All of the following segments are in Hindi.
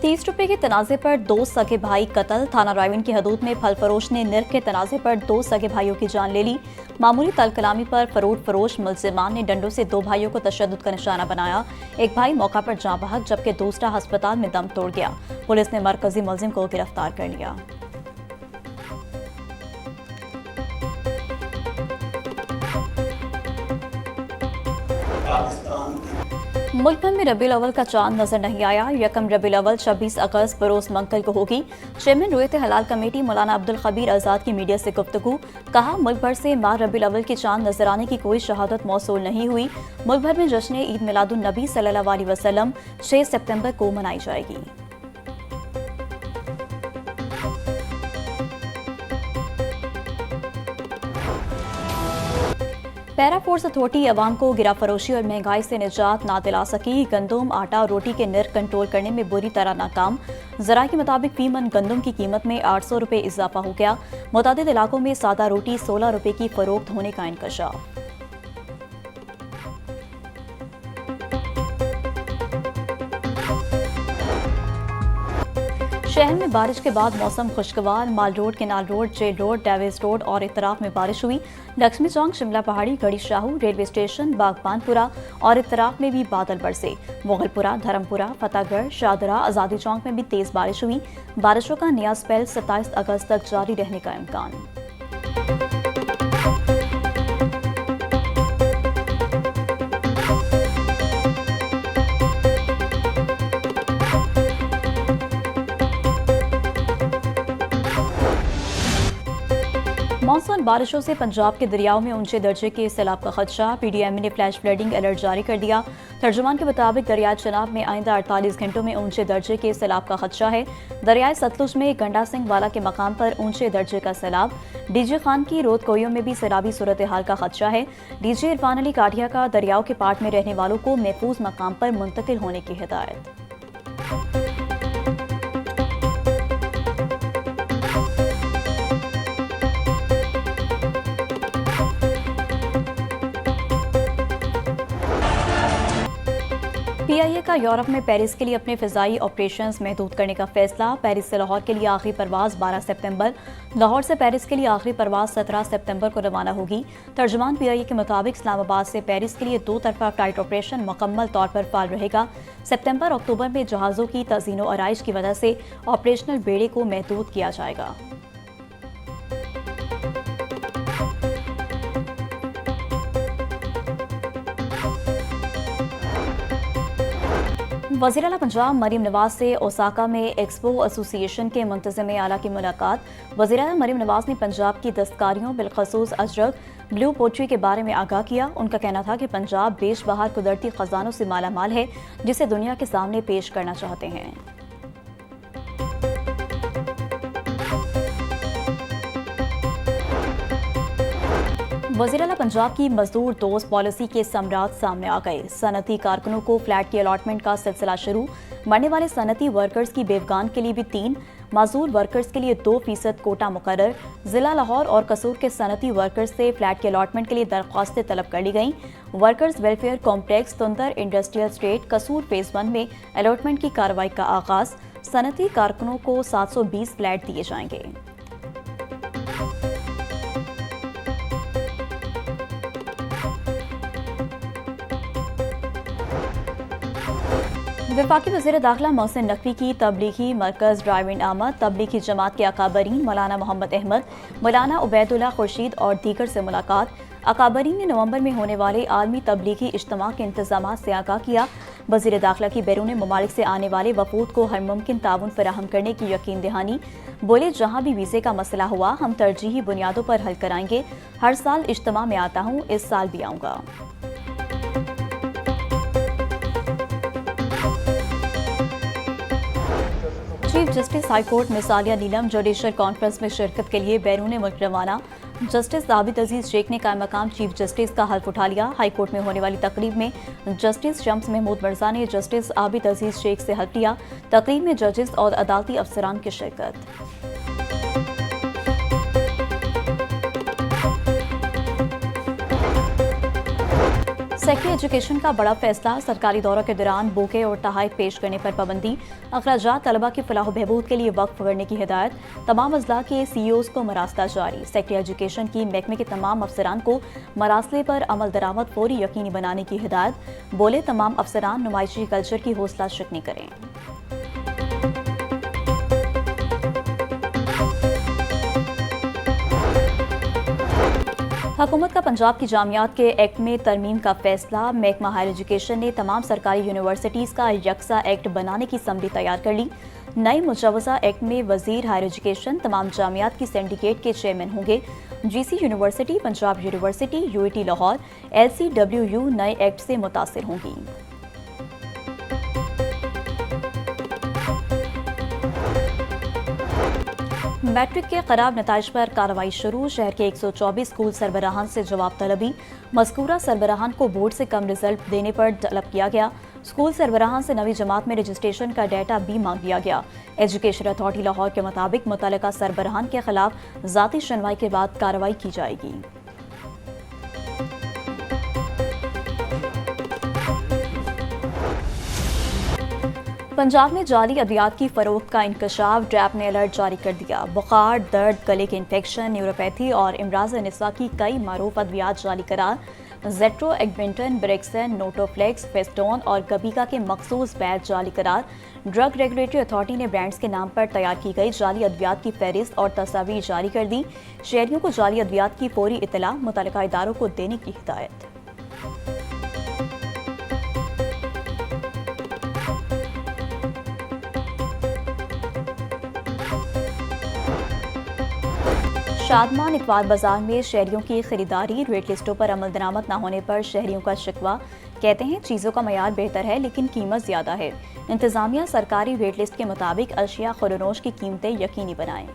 ₹30 के तनाजे पर 2 सगे भाई कत्ल। थाना रायवन की हदूद में फल फरोश ने निर्ख के तनाजे पर 2 सगे भाइयों की जान ले ली। मामूली तलकलामी पर फरूट फरोश मुल्जिमान ने डंडों से 2 भाइयों को तशद्दुद का निशाना बनाया। एक भाई मौका पर जाँ बहक जबकि दूसरा अस्पताल में दम तोड़ गया। पुलिस ने मरकजी मुलजिम को गिरफ्तार कर लिया। मुल्क भर में रबीउल अव्वल का चांद नजर नहीं आया। यकम रबीउल अव्वल 26 अगस्त बरोज मंगल को होगी। चेयरमैन रुयत हलाल कमेटी मौलाना अब्दुल खबीर आजाद की मीडिया से गुफ्तगू। कहा, मुल्क भर से माह रबीउल अव्वल के चांद नजर आने की कोई शहादत मौसूल नहीं हुई। मुल्क भर में जश्न ईद मिलादुन नबी सल्लल्लाहु अलैहि वसल्लम 6 सितंबर को मनाई जाएगी। पैरा फोर्स अथॉरिटी अवाम को गिरा फरोशी और महंगाई से निजात ना दिला सकी। गंदम, आटा और रोटी के निर्ख कंट्रोल करने में बुरी तरह नाकाम। जरा के मुताबिक फीमन गंदम की कीमत में 800 रुपये इजाफा हो गया। मुतादिद इलाकों में सादा रोटी 16 रुपये की फरोख्त होने का इंकशाफ। शहर में बारिश के बाद मौसम खुशगवार। Mall Road, Canal Road, Jail Road, Davis Road और इतराफ में बारिश हुई। लक्ष्मी चौक, शिमला पहाड़ी, गढ़ी शाहू, रेलवे स्टेशन, बागबानपुरा और इतराफ में भी बादल बरसे। मुगलपुरा, धर्मपुरा, फतेहगढ़, शाहदरा, आजादी चौक में भी तेज बारिश हुई। बारिशों का नया स्पेल 27 अगस्त तक जारी रहने का इम्कान। मानसून बारिशों से पंजाब के दरियाओं में ऊंचे दर्जे के सैलाब का खदशा। PDM ने फ्लैश फ्लडिंग अलर्ट जारी कर दिया। तर्जुमान के मुताबिक दरियाए चनाब में आइंदा 48 घंटों में ऊंचे दर्जे के सैलाब का खदशा है। दरियाए सतलुज में गंडा सिंह वाला के मकाम पर ऊंचे दर्जे का सैलाब। डीजे खान की रोद कोयों में भी सैलाबी सूरत हाल का खदशा है। डीजे इरफान अली काठिया का दरियाओं के पाट में रहने वालों को महफूज मकाम पर मुंतकिल होने की हिदायत। PIA का यूरोप में पेरिस के लिए अपने फ़िज़ाई ऑपरेशंस महदूद करने का फैसला। पेरिस से लाहौर के लिए आखिरी परवाज़ 12 सितंबर, लाहौर से पेरिस के लिए आखिरी परवाज़ 17 सितंबर को रवाना होगी। तर्जुमान PIA के मुताबिक इस्लामाबाद से पेरिस के लिए 2 तरफा फ्लाइट ऑपरेशन मुकम्मल तौर पर फाल रहेगा। सितंबर अक्टूबर में जहाज़ों की तज़ीनो आराइश की वजह से ऑपरेशनल बेड़े को महदूद किया जाएगा। वज़ीर आला पंजाब मरीम नवाज से ओसाका में एक्सपो एसोसिएशन के मुंतज़िम आला की मुलाकात। वज़ीर आला मरीम नवाज ने पंजाब की दस्तकारियों बिलखसूस अजरक, ब्लू पोट्री के बारे में आगाह किया। उनका कहना था कि पंजाब बेशबहार कुदरती खजानों से मालामाल है जिसे दुनिया के सामने पेश करना चाहते हैं। वज़ीर आला पंजाब की मजदूर दोस्त पॉलिसी के समरात सामने आ गए। सनती कारकुनों को फ्लैट की अलॉटमेंट का सिलसिला शुरू। मरने वाले सनती वर्कर्स की बेवगान के लिए भी 3, माजूर वर्कर्स के लिए 2% कोटा मुकर्रर। जिला लाहौर और कसूर के सनती वर्कर्स से फ्लैट के अलॉटमेंट के लिए दरख्वास्तें तलब कर ली गईं। Workers welfare complex Sundar industrial estate Kasur phase 1 में अलॉटमेंट की कार्रवाई का आगाज। सनती कारकुनों को 720 फ्लैट दिए जाएंगे। वफाकी वज़ीर दाखिला मोहसिन नकवी की तबलीगी मरकज़ ड्राइव-इन आमद। तबलीगी जमात के अकाबरीन मौलाना मोहम्मद अहमद, मौलाना उबैदुल्लाह खुर्शीद और दीगर से मुलाकात। अकाबरीन ने नवंबर में होने वाले आलमी तबलीगी इज्तिमा के इंतजामात से आगाह किया। वज़ीर दाखिला की बैरून ममालिक से आने वाले वफूद को हर मुमकिन ताउन फराहम करने की यकीन दहानी। बोले, जहाँ भी वीज़े का मसला हुआ हम तरजीही बुनियादों पर हल कराएंगे। हर साल इज्तिमा में आता हूँ, इस साल भी आऊँगा। चीफ जस्टिस हाई कोर्ट मिसालिया नीलम जुडिशल कॉन्फ्रेंस में शिरकत के लिए बैरून मुल्क रवाना। जस्टिस आबिद अजीज शेख ने कायम मकाम चीफ जस्टिस का हल्फ उठा लिया। हाई कोर्ट में होने वाली तकरीब में जस्टिस शम्स महमूद मिर्जा ने जस्टिस आबिद अजीज शेख से हल्फ लिया। तकरीब में जजेस और अदालती अफसरान की शिरकत। सेक्रेटरी एजुकेशन का बड़ा फैसला, सरकारी दौरों के दौरान बुके और तहाइफ पेश करने पर पाबंदी, अखराजात तलबा की फलाह बहबूद के लिए वक्फ करने की हिदायत, तमाम अजला के CEOs को मरासला जारी। सेक्रेटरी एजुकेशन की महकमे के तमाम अफसरान को मरासले पर अमल दरामद फौरी यकीनी बनाने की हिदायत, बोले तमाम अफसरान नुमाइशी कल्चर की हौसला शिकनी करें। हुकूमत का पंजाब की जामियात के एक्ट में तरमीम का फैसला, महकमा हायर एजुकेशन ने तमाम सरकारी यूनिवर्सिटीज़ का यकसा एक्ट बनाने की समरी तैयार कर ली। नए मुजवजा एक्ट में वजीर हायर एजुकेशन तमाम जामियात की सिंडिकेट के चेयरमैन होंगे। GC university, Punjab university, UAT Lahore, LCWU नए एक्ट से मुतासिर होंगी। मैट्रिक के खराब नताइज पर कार्रवाई शुरू, शहर के 124 स्कूल सरबराहान से जवाब तलबी, मज़कूरा सरबराहान को बोर्ड से कम रिजल्ट देने पर तलब किया गया। स्कूल सरबराहान से नवी जमात में रजिस्ट्रेशन का डाटा भी मांग लिया गया। एजुकेशन अथॉरिटी लाहौर के मुताबिक मुतल्लिका सरबराहान के खिलाफ ज़ाती सुनवाई के बाद कार्रवाई की जाएगी। पंजाब में जाली अद्वियात की फरोख्त का इंकशाफ, डैप ने अलर्ट जारी कर दिया। बुखार, दर्द, गले के इन्फेक्शन, न्यूरोपैथी और इमराज निस्वा की कई मारूफ अद्वियात जाली करार। जेट्रो, एग्मेंटन, ब्रेक्सन, नोटोफ्लेक्स, फेस्टोन और गबीका के मखसूस बैच जाली करार। ड्रग रेगुलेटरी अथॉरिटी ने ब्रांड्स के नाम पर तैयार की गई जाली अद्वियात की फहरिस्त और तस्वीर जारी कर दी। शहरियों को जाली अद्वियात की फौरी इत्तला मुतल्लिका इदारों को देने की हिदायत। शादमान इकबाल बाजार में शहरियों की खरीदारी, रेट लिस्टों पर अमल दरामद न होने पर शहरियों का शिकवा। कहते हैं चीज़ों का मयार बेहतर है लेकिन कीमत ज़्यादा है। इंतज़ामिया सरकारी रेट लिस्ट के मुताबिक अशिया खुरनोश की कीमतें यकीनी बनाएं।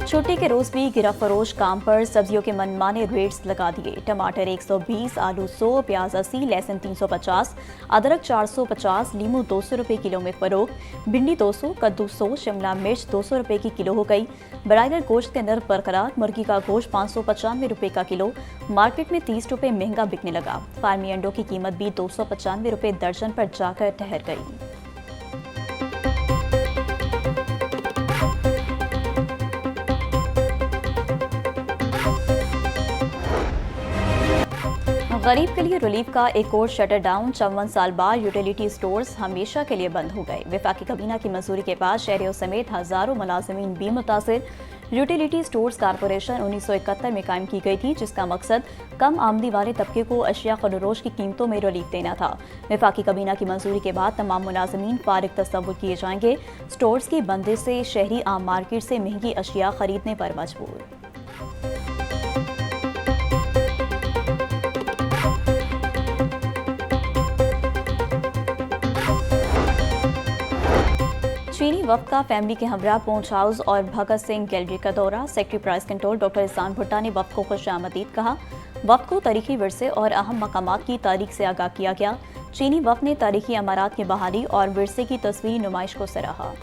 छुट्टी के रोज भी गिरफ्त फरोश काम पर, सब्जियों के मनमाने रेट्स लगा दिए। टमाटर 120, आलू 100, प्याज 80, लहसुन 350, अदरक 450, लीमू 200 रुपये किलो में फरोख्त, भिंडी 200, कद्दू 100, शिमला मिर्च 200 रुपये की किलो हो गई। ब्रायलर गोश्त के नर्ख बरकरार, मुर्गी का गोश्त 595 रुपये का किलो, मार्केट में 30 रुपये महंगा बिकने लगा। फार्मी अंडों की कीमत भी 295 रुपये दर्जन पर जाकर ठहर गई। गरीब के लिए रिलीफ का एक और शटर डाउन, 54 साल बाद यूटिलिटी स्टोर्स हमेशा के लिए बंद हो गए। वफाकी काबीना की मंजूरी के बाद शहरियों समेत हजारों मुलाजिमीन भी मुतासिर। यूटिलिटी स्टोर्स कारपोरेशन 1971 में कायम की गई थी, जिसका मकसद कम आमदनी वाले तबके को अशिया खुरनोश की कीमतों में रिलीफ देना था। वफाकी काबीना की मंजूरी के बाद तमाम मुलाजिमीन फारिग तस्वुर किए जाएंगे। स्टोर्स की बंदिश से शहरी आम मार्केट से महंगी अशिया खरीदने पर मजबूर। चीनी वफ्द का फैमिली के हमरा पोंच हाउस और भगत सिंह गैलरी का दौरा। सेक्रेटरी प्राइस कंट्रोल डॉक्टर इहसान भुट्टा ने वफ्द को खुशामदीद कहा। वफ्द को तारीखी विरसे और अहम मकामात की तारीख से आगाह किया गया। चीनी वफ्द ने तारीखी अमारात की बहाली और विरसे की तस्वीर नुमाइश को सराहा।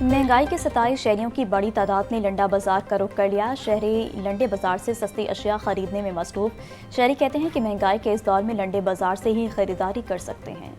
महंगाई के सताए शहरियों की बड़ी तादाद ने लंडा बाजार का रुख कर लिया। शहरी लंडे बाजार से सस्ती अशिया खरीदने में मसरूफ। शहरी कहते हैं कि महंगाई के इस दौर में लंडे बाजार से ही खरीदारी कर सकते हैं।